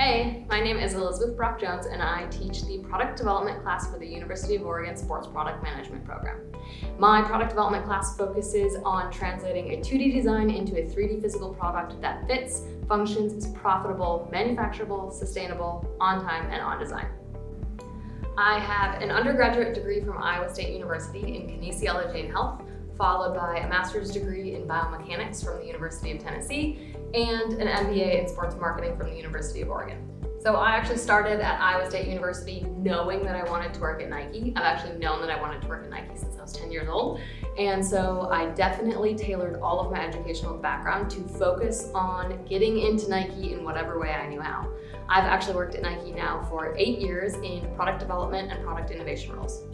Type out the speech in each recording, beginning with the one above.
Hey, my name is Elizabeth Brock-Jones and I teach the product development class for the University of Oregon Sports Product Management program. My product development class focuses on translating a 2D design into a 3D physical product that fits, functions, is profitable, manufacturable, sustainable, on time, and on design. I have an undergraduate degree from Iowa State University in kinesiology and health, followed by a master's degree in biomechanics from the University of Tennessee and an MBA in sports marketing from the University of Oregon. So I actually started at Iowa State University knowing that I wanted to work at Nike. I've actually known that I wanted to work at Nike since I was 10 years old. And so I definitely tailored all of my educational background to focus on getting into Nike in whatever way I knew how. I've actually worked at Nike now for 8 years in product development and product innovation roles.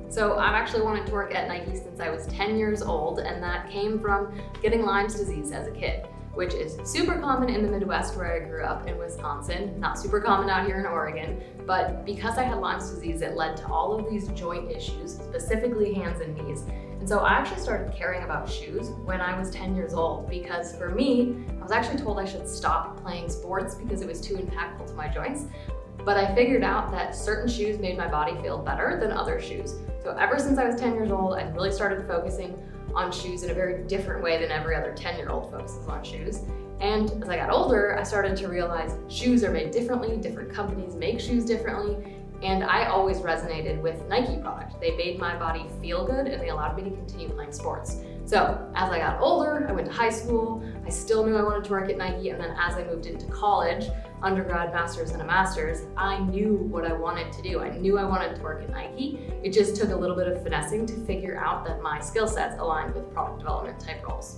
So I've actually wanted to work at Nike since I was 10 years old, and that came from getting Lyme's disease as a kid, which is super common in the Midwest where I grew up in Wisconsin, not super common out here in Oregon, but because I had Lyme's disease, it led to all of these joint issues, specifically hands and knees. And so I actually started caring about shoes when I was 10 years old because for me, I was actually told I should stop playing sports because it was too impactful to my joints. But I figured out that certain shoes made my body feel better than other shoes. So ever since I was 10 years old, I really started focusing on shoes in a very different way than every other 10-year-old focuses on shoes. And as I got older, I started to realize shoes are made differently, different companies make shoes differently, and I always resonated with Nike product. They made my body feel good and they allowed me to continue playing sports. So as I got older, I went to high school, I still knew I wanted to work at Nike, and then as I moved into college, undergrad, master's, and a master's, I knew what I wanted to do. I knew I wanted to work at Nike. It just took a little bit of finessing to figure out that my skill sets aligned with product development type roles.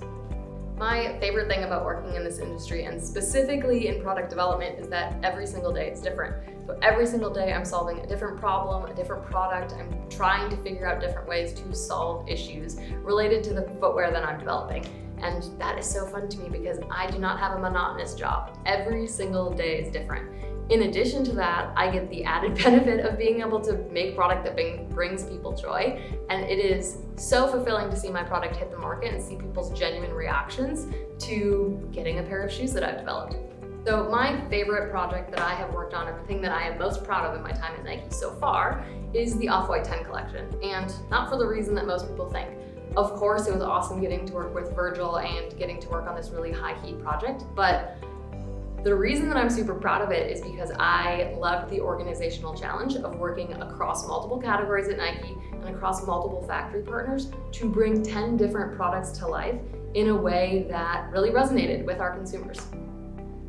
My favorite thing about working in this industry, and specifically in product development, is that every single day is different. So every single day I'm solving a different problem, a different product. I'm trying to figure out different ways to solve issues related to the footwear that I'm developing. And that is so fun to me because I do not have a monotonous job. Every single day is different. In addition to that, I get the added benefit of being able to make product that brings people joy. And it is so fulfilling to see my product hit the market and see people's genuine reactions to getting a pair of shoes that I've developed. So my favorite project that I have worked on, and the thing that I am most proud of in my time at Nike so far, is the Off-White 10 collection. And not for the reason that most people think. Of course, it was awesome getting to work with Virgil and getting to work on this really high heat project, but the reason that I'm super proud of it is because I loved the organizational challenge of working across multiple categories at Nike and across multiple factory partners to bring 10 different products to life in a way that really resonated with our consumers.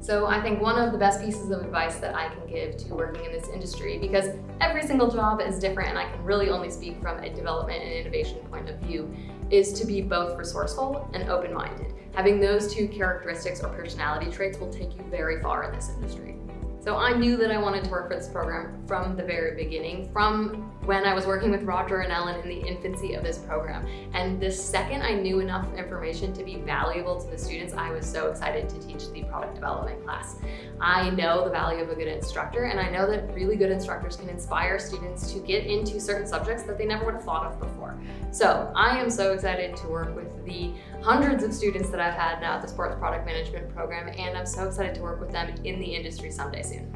So I think one of the best pieces of advice that I can give to working in this industry, because every single job is different and I can really only speak from a development and innovation point of view, is to be both resourceful and open-minded. Having those two characteristics or personality traits will take you very far in this industry. So I knew that I wanted to work for this program from the very beginning, from when I was working with Roger and Ellen in the infancy of this program. And the second I knew enough information to be valuable to the students, I was so excited to teach the product development class. I know the value of a good instructor, and I know that really good instructors can inspire students to get into certain subjects that they never would have thought of before. So I am so excited to work with the hundreds of students that I've had now at the Sports Product Management program, and I'm so excited to work with them in the industry someday soon.